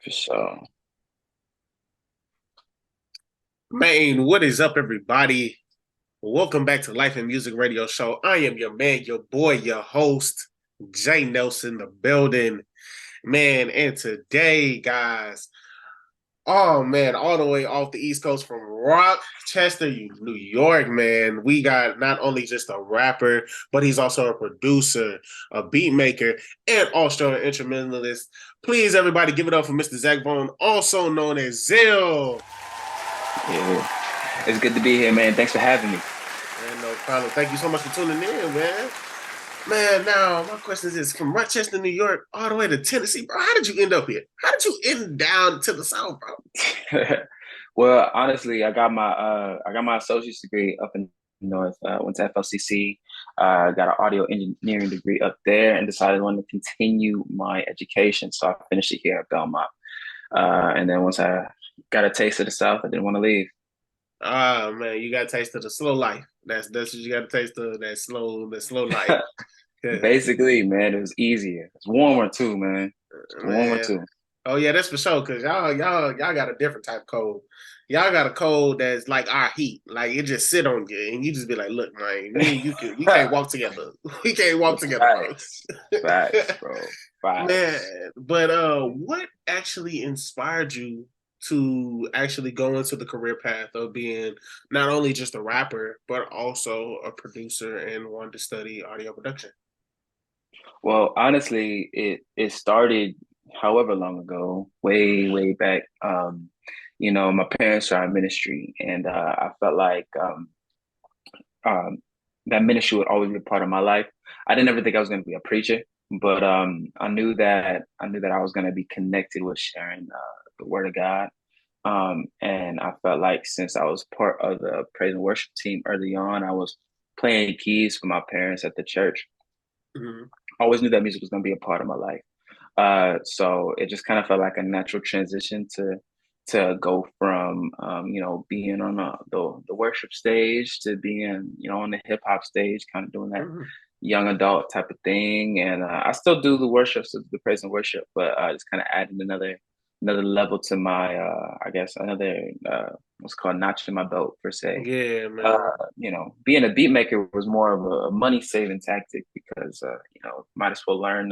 For sure. Man, what is up, everybody? Welcome back to Life and Music Radio Show. I am your man, your boy, your host, Jay Nelson, the building. Man, and today, guys, oh man, all the way off the East Coast from Rochester, New York, man, we got not only just a rapper, but he's also a producer, a beat maker, and also an instrumentalist. Please, everybody, give it up for Mr. Zach Bone, also known as Zill. Yeah. It's good to be here, man. Thanks for having me. Man, no problem. Thank you so much for tuning in, man. Man, now my question is this: from Rochester, New York, all the way to Tennessee, bro. How did you end up here? How did you end down to the South, bro? Well, honestly, I got my associate's degree up in North. Went to FLCC. Got an audio engineering degree up there, and decided I wanted to continue my education. So I finished it here at Belmont. And then once I got a taste of the South, I didn't want to leave. Ah, man, you got a taste of the slow life. That's what you got a taste of, that slow life. Yeah, Basically, man, it was easier. It's warmer too, man. It's warmer man. too. Oh yeah, that's for sure. Cause y'all got a different type of cold. Y'all got a cold that's like our heat. Like it just sit on you, and you just be like, "Look, man, me and we can't walk together. We can't walk together, bro." Facts, facts, bro, facts. Man, but what actually inspired you to actually go into the career path of being not only just a rapper, but also a producer and wanted to study audio production? Well, honestly, it started however long ago, way back. My parents started ministry, and I felt like um, that ministry would always be a part of my life. I didn't ever think I was going to be a preacher, but I knew that I was going to be connected with sharing the word of God. And I felt like since I was part of the praise and worship team early on, I was playing keys for my parents at the church. Mm-hmm. I always knew that music was going to be a part of my life. So it just kind of felt like a natural transition to go from being on the worship stage to being on the hip hop stage, kind of doing that Mm-hmm. young adult type of thing. And I still do the worship, so the praise and worship, but just kind of adding another level to my I guess another what's called notch in my belt per se. Yeah, man. Being a beat maker was more of a money saving tactic because might as well learn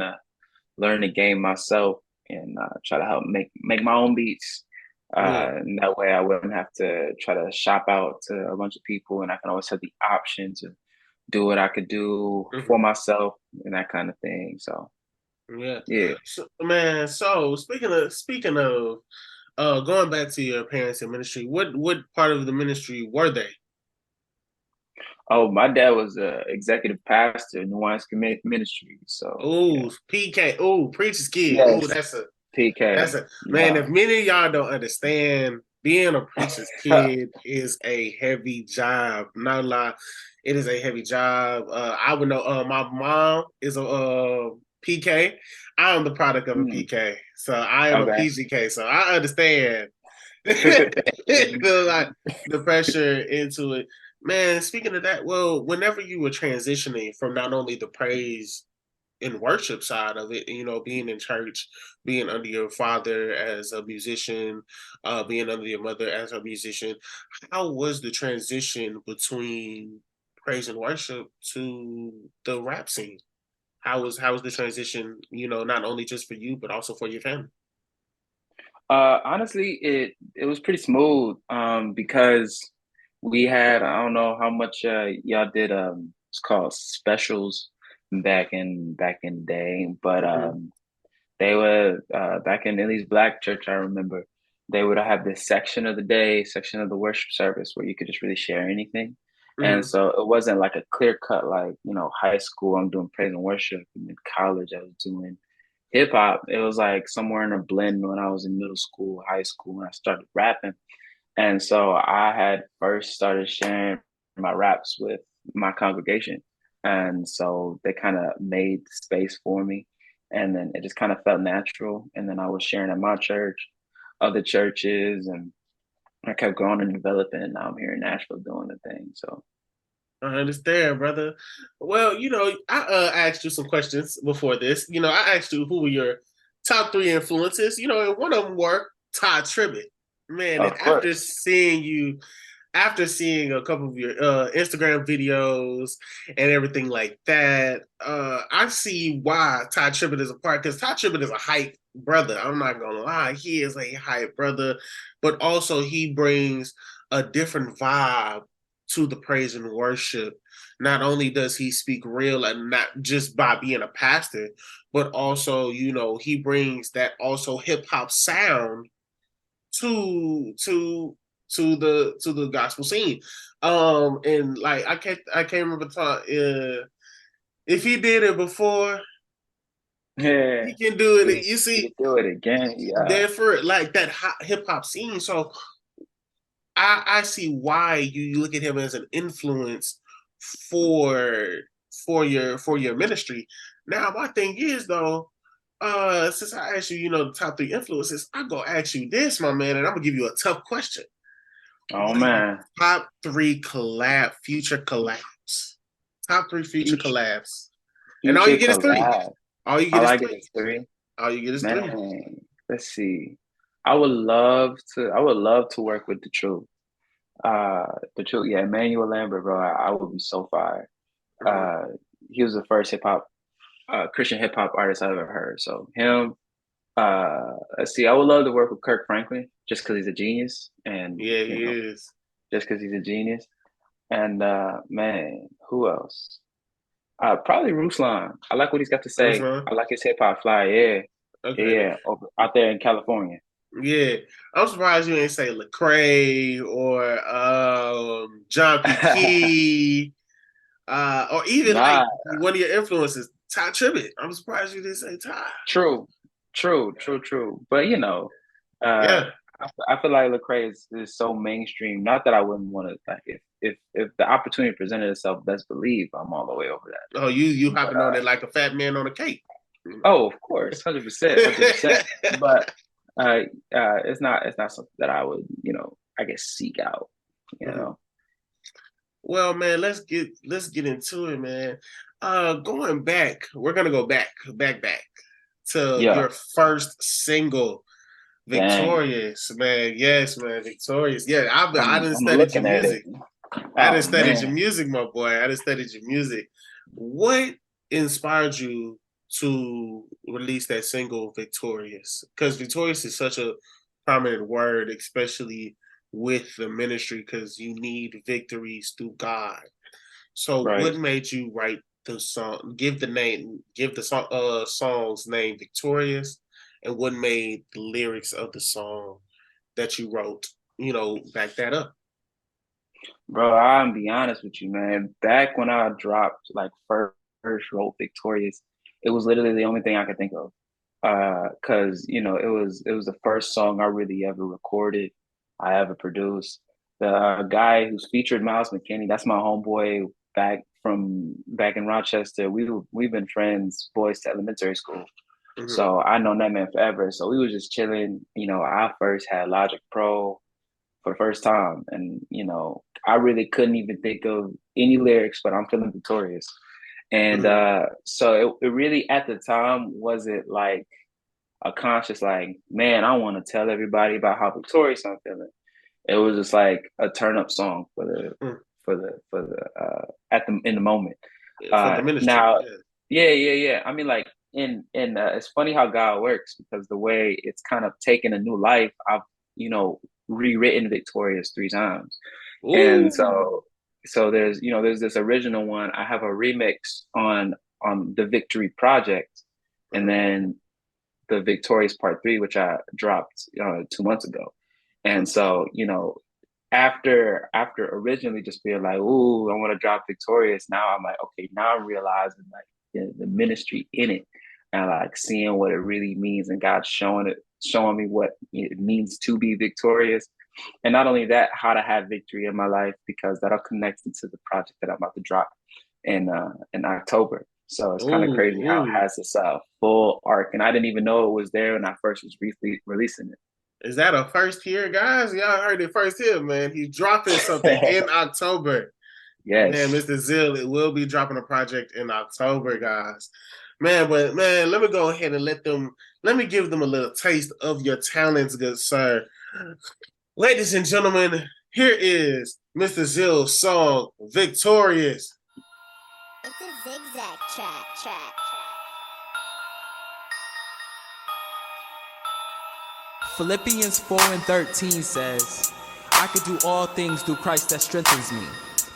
the game myself and try to help make my own beats. Yeah. And that way I wouldn't have to try to shop out to a bunch of people, and I can always have the option to do what I could do Mm-hmm. for myself and that kind of thing. So Yeah. yeah. So, man, so speaking of going back to your parents in ministry, what part of the ministry were they? Oh, my dad was a executive pastor in Nuance Ministry. So yeah. Oh, PK. Oh, preacher's kid. Oh, Yes, that's a PK. That's a man. Yeah. If many of y'all don't understand, being a preacher's kid is a heavy job. Not a lie, it is a heavy job. I would know. My mom is a PK. I am the product of a Mm, PK, so I am a okay. PGK. So I understand the pressure into it. Man, speaking of that, well, whenever you were transitioning from not only the praise in worship side of it, being in church, being under your father as a musician, being under your mother as a musician, how was the transition between praise and worship to the rap scene? How was the transition, not only just for you, but also for your family? Honestly, it was pretty smooth because we had I don't know how much y'all did it's called specials back in the day, but Mm-hmm. they were back in Ellie's Black Church. I remember they would have this section of the day, section of the worship service where you could just really share anything. And Mm-hmm. so it wasn't like a clear cut, like, high school, I'm doing praise and worship. And in college, I was doing hip hop. It was like somewhere in a blend when I was in middle school, high school, when I started rapping. And so I had first started sharing my raps with my congregation. And so they kind of made space for me. And then it just kind of felt natural. And then I was sharing at my church, other churches, and I kept growing and developing. And now I'm here in Nashville doing the thing. So, I understand, brother. Well, I asked you some questions before this. I asked you who were your top three influences, and one of them were Todd Tribbett. Man, and Of course. after seeing a couple of your Instagram videos and everything like that, I see why Todd Tribbett is a part, because Todd Tribbett is a hype brother. I'm not gonna lie, he is a hype brother, but also he brings a different vibe to the praise and worship. Not only does he speak real and not just by being a pastor, but also, he brings that also hip hop sound to the gospel scene. And like I can't remember if he did it before, Yeah. he can do it. He, You he see, do it again. Yeah. there for like that hip hop scene. So I see why you look at him as an influence for for your ministry. Now my thing is though, since I asked you, the top three influences, I'm gonna ask you this, my man, and I'm gonna give you a tough question. Oh What are your man. top three future collabs? Top three future Future, collabs. And all you future get is three. collab. All you I get is like it three. as three. All you get is three. Man, let's see. I would love to work with the truth. The truth, yeah, Emmanuel Lambert, bro. I would be so fired. Mhm. Uh, he was the first Christian hip hop artist I've ever heard. So him. Let's see. I would love to work with Kirk Franklin just because he's a genius, and Yeah, he is. just because he's a genius. And man, who else? Probably Ruslan. I like what he's got to say. Ruslan. I like his hip hop fly. Yeah, yeah, Okay. yeah. Over out there in California. Yeah. I'm surprised you ain't say Lecrae or John P. Key, or even like Nah, one of your influences, Ty Tribbett. I'm surprised you didn't say Ty. true, true, true, true. But uh, Yeah. I feel like Lecrae is so mainstream. Not that I wouldn't want to like if the opportunity presented itself, best believe I'm all the way over that. Oh, you But hopping on it like a fat man on a cake. oh, of course, 100%, 100%. But it's not something that I would I guess seek out. You Mhm. know. Well, man, let's get into it, man. Going back, we're gonna go back to Yeah. your first single, Dang. Victorious, man. Yes, man, Victorious. Yeah, I I'm didn't I'm study your looking at it. music. I didn't Oh study your man. music, my boy. I didn't study your music. What inspired you to release that single, Victorious? Because Victorious is such a prominent word, especially with the ministry, because you need victories through God. So, Right. what made you write the song? Give the song's name, Victorious, and what made the lyrics of the song that you wrote, back that up? Bro, I'll be honest with you, man. Back when I dropped like first wrote Victorious, it was literally the only thing I could think of. 'Cause it was the first song I really ever recorded, I ever produced. The guy who's featured Miles McKinney, that's my homeboy back in Rochester. We've been friends, boys to elementary school. Mhm. So I known that man forever. So we was just chilling. I first had Logic Pro for the first time. And, I really couldn't even think of any lyrics, but I'm feeling victorious. And Mhm. so it really at the time wasn't like a conscious like, man, I want to tell everybody about how victorious I'm feeling. It was just like a turn up song Mhm. for the at the in the moment. For the ministry, Now, yeah. yeah, yeah, yeah. I mean, like in it's funny how God works because the way it's kind of taken a new life. I've you know rewritten Victorious three times, and Ooh. so there's this original one. I have a remix on the Victory Project, and Mhm. then the Victorious Part Three, which I dropped 2 months ago. And Mhm. so, after originally just being like, "Ooh, I want to drop Victorious," now I'm like, okay, now I'm realizing like the ministry in it, and like seeing what it really means, and God showing me what it means to be victorious, and not only that, how to have victory in my life because that'll connect into the project that I'm about to drop in October. So it's kind of Ooh, crazy how it ooh. has this full arc, and I didn't even know it was there when I first was releasing Is that a first here, guys? Y'all heard it first here, man. He's dropping something it. in October. Man, Yes. Mr. Zill, it will be dropping a project in October, guys. Man, but man, let me go ahead and let me give them a little taste of your talents, good sir. Ladies and gentlemen, here is Mr. Zill's song, Victorious. It's a zigzag track. Philippians 4:13 says, I could do all things through Christ that strengthens me.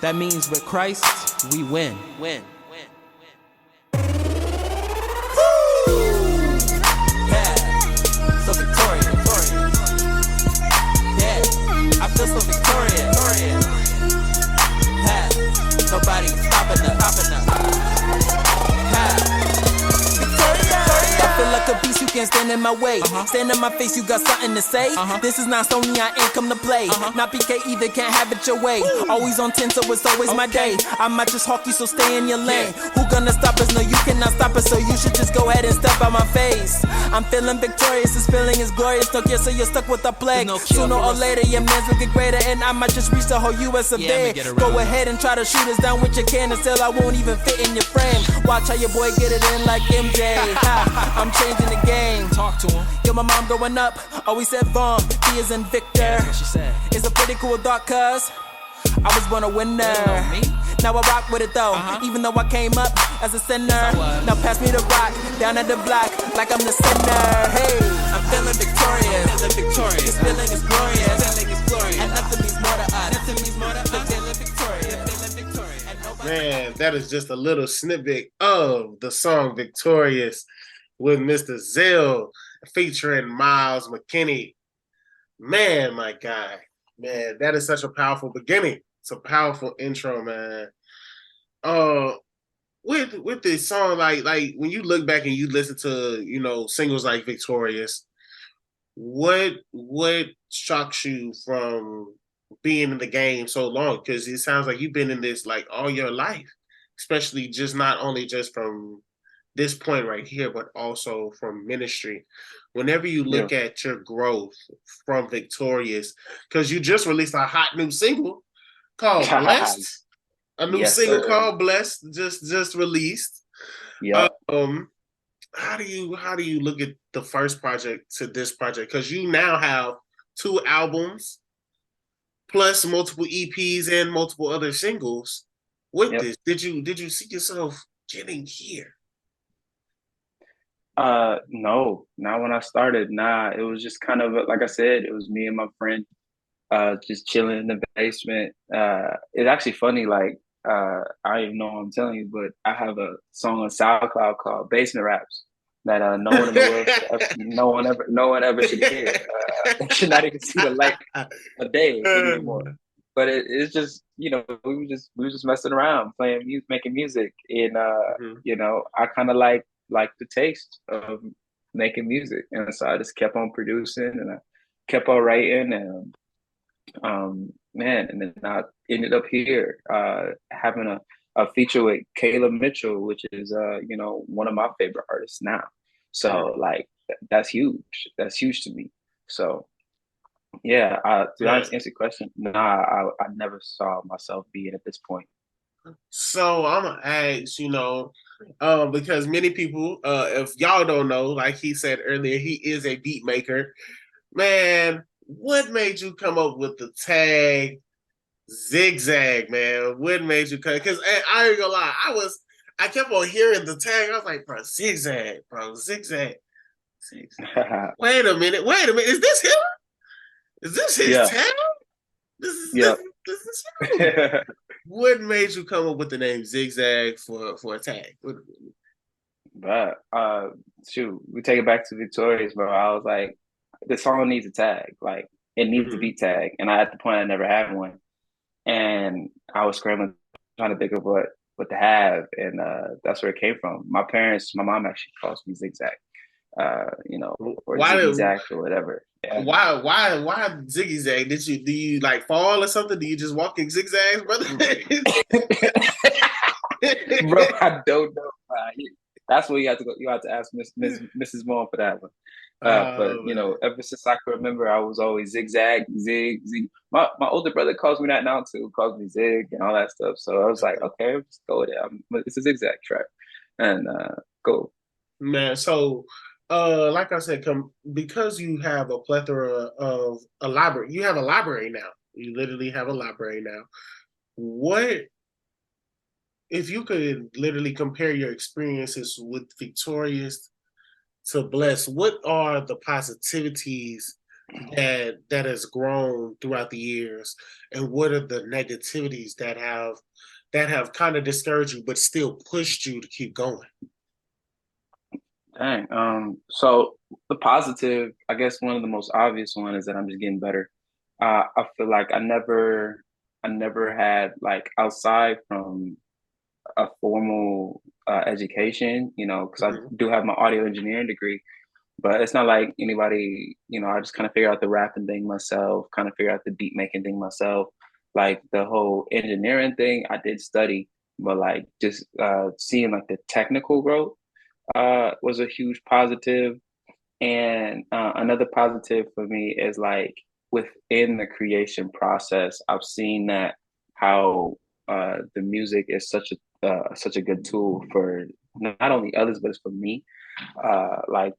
That means with Christ, we win. Win. So victorious. Yeah, I feel so victorious. Yeah, nobody stopping us. I feel like a beast, you can't stand in my way. Stand in my face, you got something to say. This is not Sony, I ain't come to play. Not PK either, can't have it your way. Always on 10, so it's always my day. I might just hawk you, so stay in your lane. Who gonna stop us? No, you cannot stop us, so you should just go ahead and step out my face. I'm feeling victorious, this feeling is glorious. No care, so you're stuck with the plague. Sooner or later, your man's will get greater, and I might just reach the whole US of day. Go ahead and try to shoot us down with your cannon, still I won't even fit in your frame. Watch how your boy get it in like MJ. I'm changing the game. Talk to him. Yo, my mom growing up always said Vaughn, he is in Victor. Yeah, that's what she said. It's a pretty cool thought, cuz I was born a winner. Now I rock with it though, even though I came up as a sinner. Now pass me the rock, down at the block, like I'm the sinner. Hey, I'm feeling victorious. This feeling is glorious. And nothing means more to us. But feeling victorious. Man, that is just a little snippet of the song Victorious with Mr. Zill featuring Miles McKinney. Man, my guy. Man, that is such a powerful beginning. It's a powerful intro, man. With this song, like when you look back and you listen to, singles like Victorious, what shocks you from being in the game so long? Because it sounds like you've been in this like all your life, especially just not only just from this point right here, but also from ministry. Whenever you look at your growth from Victorious, because you just released a hot new single called Blessed, a new single called Blessed, just released. Yeah. How do you look at the first project to this project? Because you now have 2 albums plus multiple EPs and multiple other singles. With this, did you see yourself getting here? No, not when I started. Nah, it was just kind of like I said, it was me and my friend just chilling in the basement. It's actually funny, like I don't even know what I'm telling you, but I have a song on SoundCloud called Basement Raps that no one in the world no one ever should hear. Should not even see the light a day anymore. But it's just, we were just messing around, playing music, making music, and I kind of like the taste of making music, and so I just kept on producing and I kept on writing, and man, and then I ended up here having a feature with Caleb Mitchell, which is one of my favorite artists now. So like that's huge. That's huge to me. So yeah, to answer your question, I never saw myself being at this point. So I'm gonna ask, because many people, if y'all don't know, like he said earlier, he is a beat maker. Man, what made you come up with the tag Zigzag, man? What made you come? Because I ain't gonna lie, I kept on hearing the tag. I was like, bro, Zigzag. Wait a minute. Is this him? Is this his tag? This is him. What made you come up with the name Zigzag for a tag? But shoot, we take it back to Victorious, bro. I was like, the song needs a tag. Like it needs to be tagged. And at the point I never had one. And I was scrambling trying to think of what to have. And that's where it came from. My mom actually calls me Zigzag. Or Ziggy Zag or whatever. Yeah. Why Ziggy Zag? Do you like fall or something? Do you just walk in zigzags, brother? Bro, I don't know. That's what you have to go. You have to ask Mrs. Moore for that one. But ever since I can remember, I was always zigzag, zig. My older brother calls me that now too. Calls me Zig and all that stuff. So I was like, okay, just go with it. It's a zigzag track, and cool. Man, so like I said, because you have a plethora of a library, you have a library now. You literally have a library now. What if you could literally compare your experiences with Victorious to Bless? What are the positivities that has grown throughout the years, and what are the negativities that have kind of discouraged you but still pushed you to keep going? Dang. So the positive, I guess one of the most obvious one is that I'm just getting better. I feel like I never had like outside from a formal education, you know, because I Mhm. do have my audio engineering degree, but it's not like anybody, you know, I just kind of figure out the rapping thing myself, kind of figure out the beat making thing myself. Like the whole engineering thing, I did study, but like just seeing like the technical growth was a huge positive. And another positive for me is like within the creation process, I've seen that how the music is such a good tool for not only others, but it's for me. Like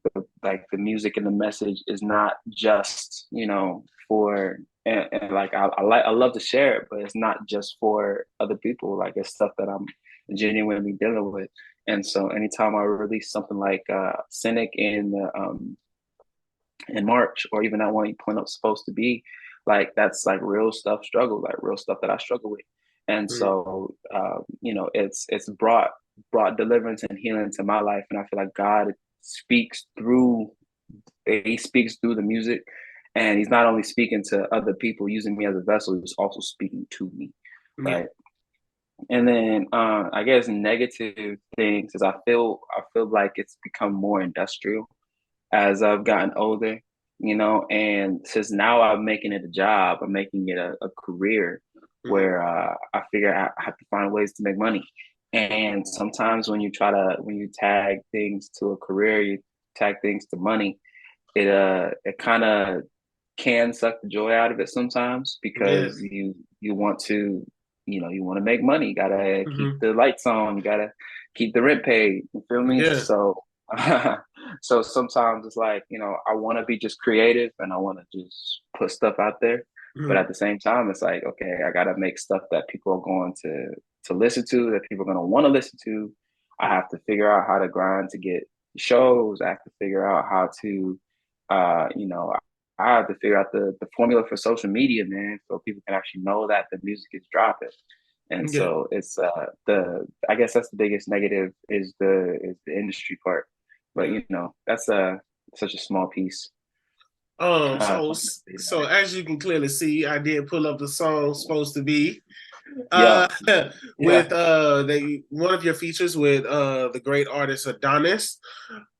the music and the message is not just, you know, for and like I love to share it, but it's not just for other people. Like it's stuff that I'm genuinely dealing with. And so anytime I release something like Cynic in March, or even that one you point out supposed to be, like that's like real stuff struggle, like real stuff that I struggle with. And Mhm. so you know, it's brought deliverance and healing to my life. And I feel like God speaks through he speaks through the music, and he's not only speaking to other people using me as a vessel, he's also speaking to me. Yeah. Right. And then I guess negative things is I feel like it's become more industrial as I've gotten older, you know, and since now I'm making it a job, I'm making it a career Mhm. where I figure I have to find ways to make money. And sometimes when you tag things to a career, you tag things to money, it kind of can suck the joy out of it sometimes Yeah. because you want to, you know, you want to make money. You gotta keep Mhm. the lights on. You gotta keep the rent paid. You feel me? Yeah. So so sometimes it's like, you know, I want to be just creative and I want to just put stuff out there, but Mhm. at the same time it's like, okay, I gotta make stuff that people are going to listen to, that people are going to want to listen to. I have to figure out how to grind to get shows. I have to figure out how to you know, I have to figure out the formula for social media, man, so people can actually know that the music is dropping. And Yeah. so it's the I guess that's the biggest negative is the industry part. But Yeah. you know, that's such a small piece. So Talking about so it. as you can clearly see, I did pull up the song "Supposed to Be" uh Yeah, with yeah, the one of your features with the great artist Adonis.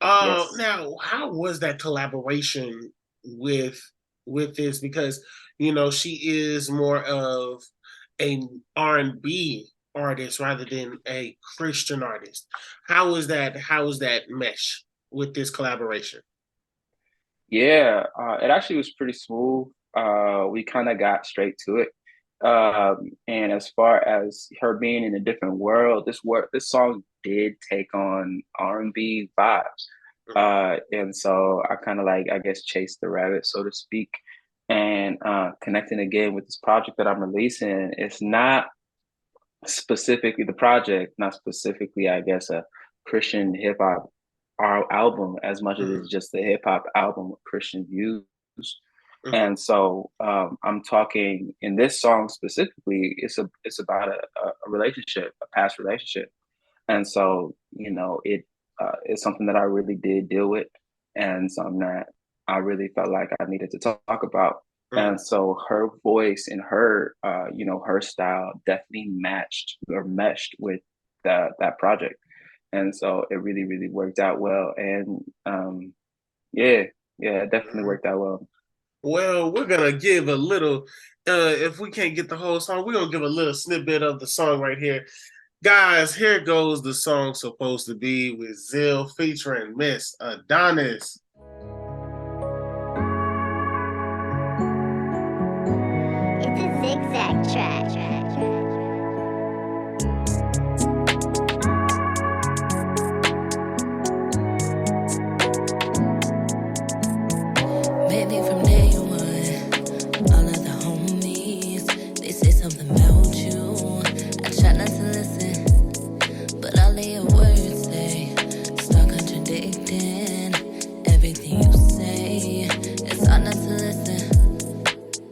yes. Now, how was that collaboration with this? Because you know she is more of an R&B artist rather than a Christian artist. How is that? How is that mesh with this collaboration? Yeah, it actually was pretty smooth. We kind of got straight to it. And as far as her being in a different world, this song did take on R&B vibes. And so I kind of like, I guess, chased the rabbit, so to speak. And connecting again with this project that I'm releasing, it's not specifically the project, not specifically, I guess, a Christian hip hop our album as much as it's Mhm. just a hip hop album with Christian views. Mhm. And so I'm talking in this song specifically, it's about a relationship, a past relationship. And so, you know, it's something that I really did deal with and something that I really felt like I needed to talk about. Mhm. And so her voice and her, you know, her style definitely matched or meshed with that project. And so it really, really worked out well. And yeah, yeah, it definitely Mhm. worked out well. Well, we're gonna give a little. If we can't get the whole song, we're gonna give a little snippet of the song right here, guys. Here goes the song "Supposed to Be" with Zill featuring Miss Adonis. It's a zigzag track. Maybe from day one, all of the homies, they say something about you. I try not to listen, but all of your words they start contradicting everything you say. It's hard not to listen.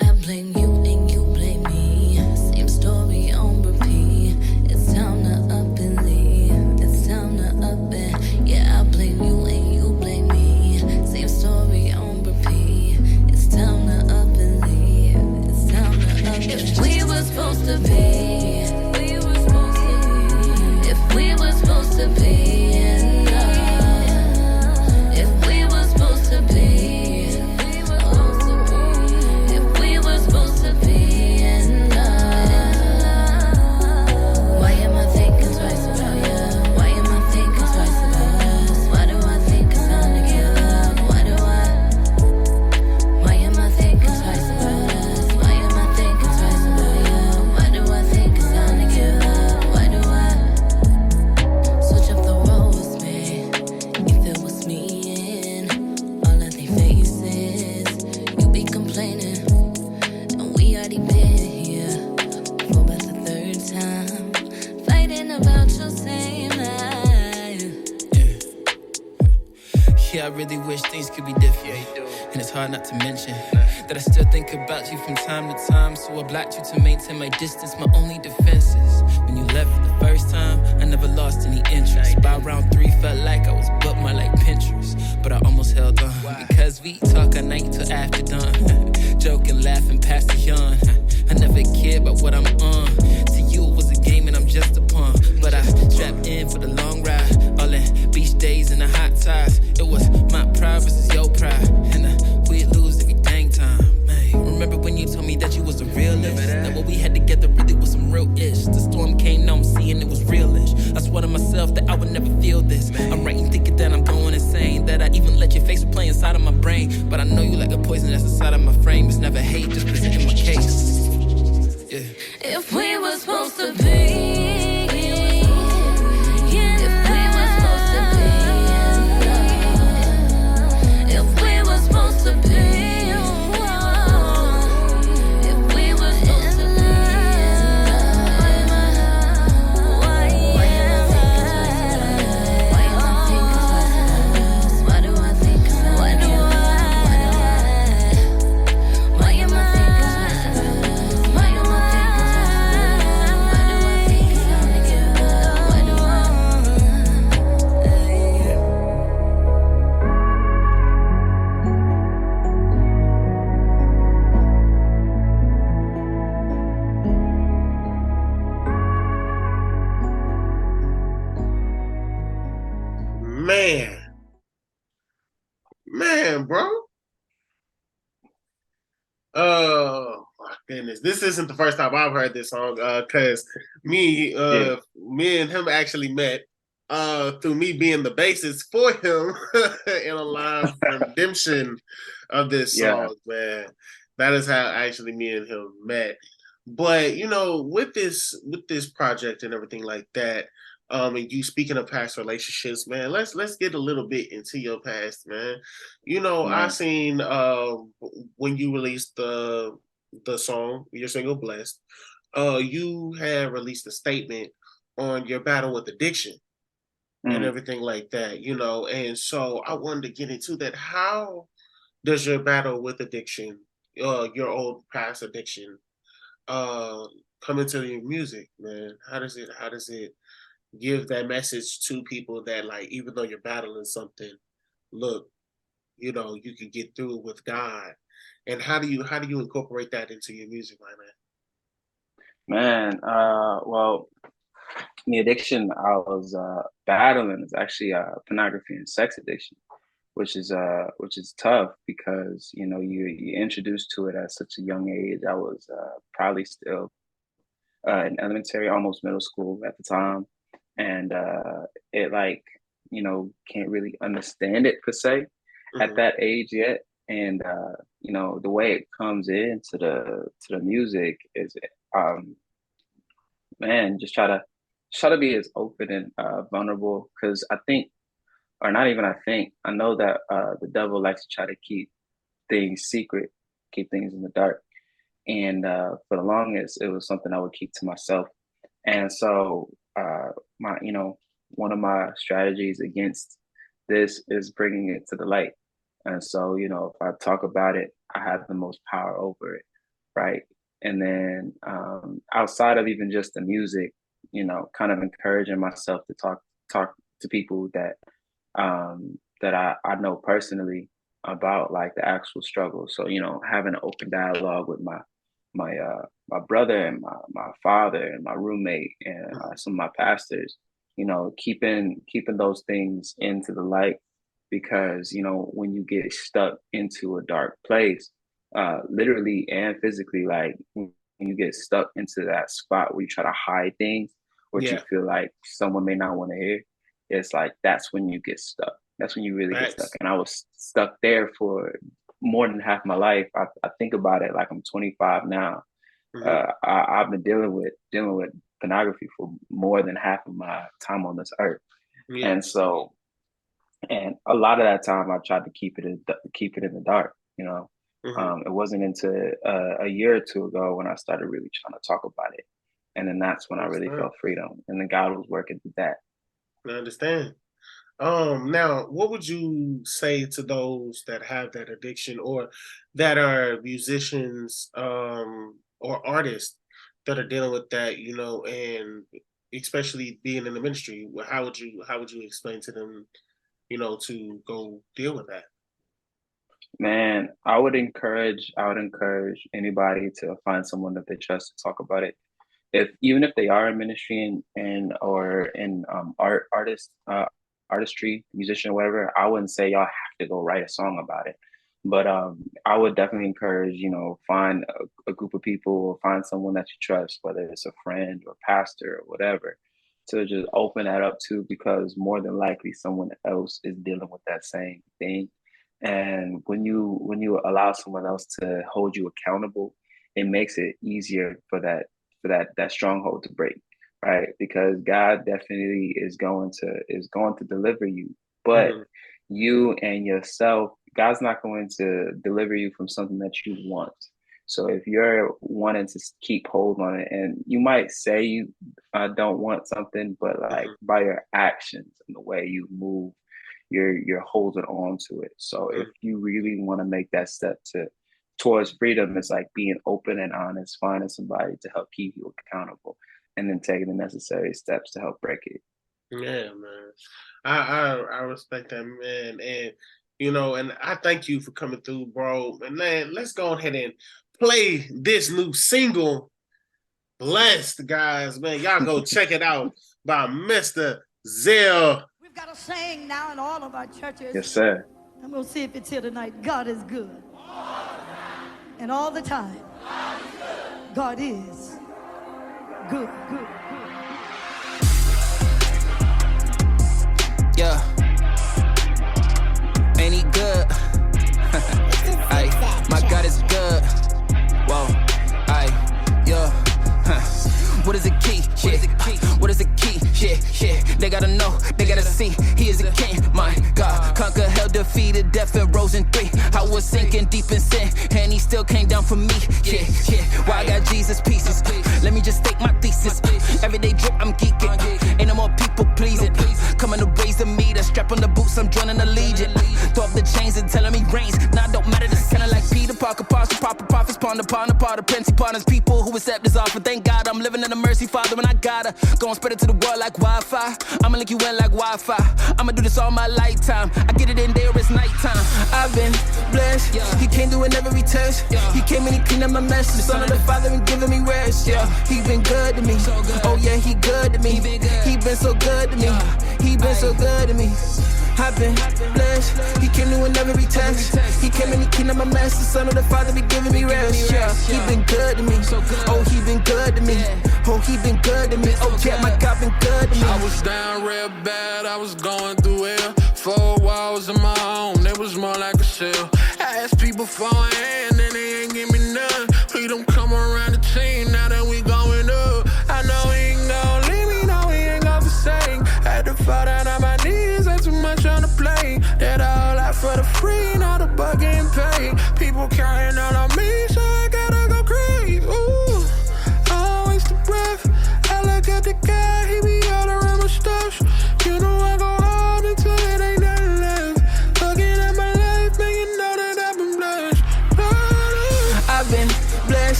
I blame you and you blame me. Same story on repeat. It's time to up and leave. It's time to up and yeah. I blame you and you blame me. Same story on repeat. It's time to up and leave. It's time to up and leave. If we were supposed to be, if we were supposed to be in love, if we were supposed to be, if we were supposed to be in love, why am I thinking twice about you? Why am I thinking twice about us? Why do I think it's time to give up? Why am I thinking twice about us? Why am I thinking twice about you? Why do I think it's time to give up? Why do I switch up the roles, man? If it was me in all of their faces, you be complaining, and we already been here for about the third time, fighting about your same life. Yeah, I really wish things could be different. And it's hard not to mention that I still think about you from time to time. So I blocked you to maintain my distance. My only defense is when you left for the first time, I never lost any interest. By round 3, felt like I was bookmarked like Pinterest. But I almost held on because we talk at night till after dawn. Joking, laughing past the yawn. I never cared about what I'm on. To you it was a game and I'm just a pawn. But I strapped in for the long ride. All in beach days and the hot tides. It was my pride versus your pride. And we'd lose every dang time. Man, remember when you told me that you was a realist? That what we had together really was some real ish. The storm came, now I'm seeing it was realish. I swore to myself that I would never feel this. I'm writing, thinking that I'm going insane. That I even let your face play inside of my brain. But I know you like a poison that's inside of my frame. It's never hate, just presenting my case. Yeah. If we were supposed to be, if we were supposed to be in love, if we were supposed to be, if we were supposed to be in love, why am I thinking twice about us? Why do I think twice about us? Why am I thinking twice about us? Why am I Man, bro. Oh my goodness. This isn't the first time I've heard this song, cause me and him actually met through me being the bassist for him in a live redemption of this song, man. That is how actually me and him met. But you know, with this project and everything like that, and you speaking of past relationships, man, let's get a little bit into your past, man. You know, I seen when you released the song, your single "Blessed," you had released a statement on your battle with addiction and everything like that, you know. And so I wanted to get into that. How does your battle with addiction, your old past addiction, come into your music, man? How does it give that message to people that, like, even though you're battling something, look, you know, you can get through it with God? And how do you incorporate that into your music, my man? Man, well, the addiction I was battling is actually pornography and sex addiction, which is tough because you know you introduced to it at such a young age. I was probably still in elementary, almost middle school at the time, and it like you know can't really understand it per se at that age yet. And you know the way it comes into the music is man, just try to be as open and vulnerable because I think, or not even I think, I know that the devil likes to try to keep things secret, keep things in the dark. And for the longest, it was something I would keep to myself. And so, my, one of my strategies against this is bringing it to the light. And so, if I talk about it, I have the most power over it, right? And then outside of even just the music, kind of encouraging myself to talk to people that that I know personally about like the actual struggle. So, having an open dialogue with my brother and my father and my roommate and some of my pastors, keeping those things into the light, because when you get stuck into a dark place, literally and physically, like when you get stuck into that spot where you try to hide things, which you feel like someone may not want to hear, it's like that's when you get stuck. That's when you really get stuck. And I was stuck there for more than half my life. I think about it like I'm 25 now. I've been dealing with pornography for more than half of my time on this earth. And so, and a lot of that time I tried to keep it in the dark. It wasn't until a year or two ago when I started really trying to talk about it, and then that's when I really felt freedom, and then God was working through that. I understand. Now, what would you say to those that have that addiction or that are musicians or artists that are dealing with that, and especially being in the ministry? How would you explain to them, to go deal with that? Man, I would encourage anybody to find someone that they trust to talk about it. Even if they are in ministry or in artistry, musician, whatever, I wouldn't say y'all have to go write a song about it. But I would definitely encourage, find a group of people or find someone that you trust, whether it's a friend or pastor or whatever, to just open that up to, because more than likely someone else is dealing with that same thing. And when you allow someone else to hold you accountable, it makes it easier for that stronghold to break, right? Because God definitely is going to deliver you, but you and yourself, God's not going to deliver you from something that you want. So if you're wanting to keep hold on it, and you might say you don't want something, but like by your actions and the way you move, you're holding on to it. So if you really want to make that step towards freedom, it's like being open and honest, finding somebody to help keep you accountable, and then taking the necessary steps to help break it. Yeah, man. I respect that, man. And and I thank you for coming through, bro. And man, let's go ahead and play this new single, Blessed, guys. Man, y'all go check it out by Mr. Zell. We've got a saying now in all of our churches. Yes, sir. I'm going to see if it's here tonight. God is good. And all the time, God is good. Yeah. Ain't he good? Aye. My God is good. Whoa. Aye. Yeah. What is the key? What is the key? Yeah. They gotta know, they gotta see. He is a king, my God. Conquer hell, defeated death, and rose in 3. I was sinking deep in sin, and he still came down for me. Yeah. Why I got Jesus pieces? Let me just state my thesis. Everyday drip, I'm geeking. Ain't no more people pleasing. Coming to raise the meter, strap on the boots, I'm joining the legion. Throw up the chains and telling me reigns. Nah, don't matter, this kinda like Peter Parker, Apostle, proper prophets, ponder, plenty partners, people who accept this offer. Thank God I'm living in the mercy, Father, and I gotta go and spread it to the world like Wi-Fi. I'ma link you in like Wi-Fi. I'ma do this all my lifetime. I get it in there, it's nighttime. I've been blessed. He came through in every test. He came and he cleaned up my mess. The Son of the Father and giving me rest. Yeah, he been good to me. Oh yeah, he good to me. He been so good to me. He been so good to me. I've been blessed. He came through in every test. He came and he cleaned up my mess. The Son of the Father be giving me rest. Yeah, he been good to me. Oh, he been good to me. Oh, he been good to me. Oh, yeah, my God been good to me. I was down real bad. I was going through hell. 4 walls in my home. It was more like a shell. I asked people for a hand and they ain't give me none. Freedom come around the team. Now that we going up. I know he ain't gon' leave me. No, he ain't gon' forsake. Had to fall down on my knees. Ain't too much on the plate. That all out for the free. Now the buck getting paid.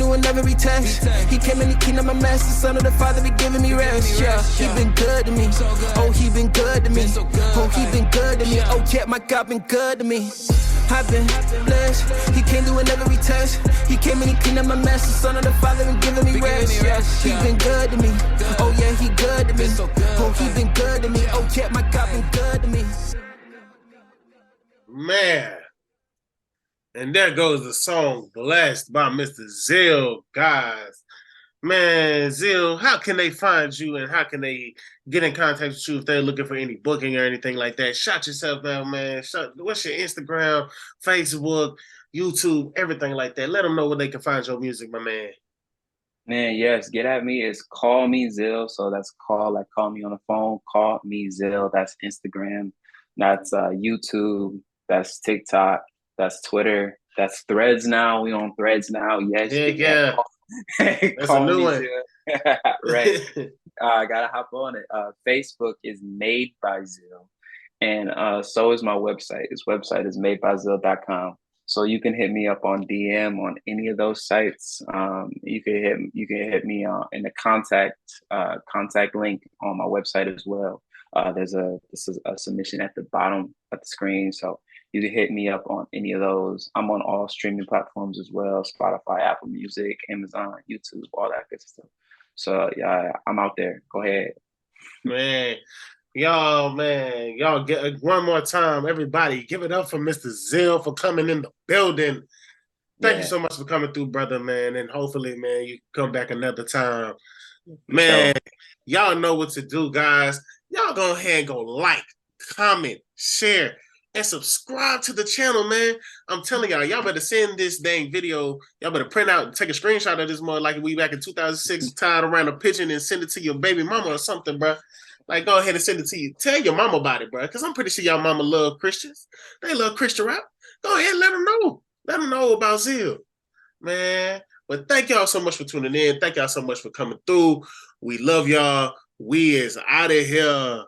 doing every test. He came and he cleaned up my mess. The son of the father be giving me rest. Yeah, he been good to me. Oh, he been good to me. Oh, he been good to me. Oh, yeah, my God been good to me. I've been blessed. He came doing every test. He came and he cleaned up my mess. The son of the father been giving me rest. Yeah, he been good to me. Oh, yeah, he good to me. Oh, he been good to me. Oh, yeah, my God been good to me. Man. And there goes the song Blessed by Mr. Zill, guys. Man, Zill, how can they find you and how can they get in contact with you if they're looking for any booking or anything like that? Shout yourself out, man. What's your Instagram, Facebook, YouTube, everything like that? Let them know where they can find your music, my man. Man, yes, get at me. It's Call Me Zill. So that's call me on the phone. Call Me Zill. That's Instagram. That's YouTube. That's TikTok. That's Twitter. That's Threads now. We on Threads now. Yes. Yeah. That's Call a new me one. Zill. Right. I gotta hop on it. Facebook is Made by Zill, and so is my website. His website is madebyzill.com. So you can hit me up on DM on any of those sites. You can hit me in the contact link on my website as well. This is a submission at the bottom of the screen, so you can hit me up on any of those. I'm on all streaming platforms as well: Spotify, Apple Music, Amazon, YouTube, all that good stuff. So yeah, I'm out there. Go ahead, Man, y'all get one more time. Everybody, give it up for Mr. Zill for coming in the building. Thank you so much for coming through, brother, man. And hopefully, man, you come back another time. Man, y'all know what to do, guys. Y'all go ahead and go like, comment, share, and subscribe to the channel, man. I'm telling y'all better send this dang video. Y'all better print out and take a screenshot of this more like we back in 2006, tied around a pigeon and send it to your baby mama or something, bro. Like, go ahead and send it to you. Tell your mama about it, bro, because I'm pretty sure y'all mama love Christians. They love Christian rap. Go ahead and let them know. Let them know about Zill, man. But thank y'all so much for tuning in. Thank y'all so much for coming through. We love y'all. We is out of here.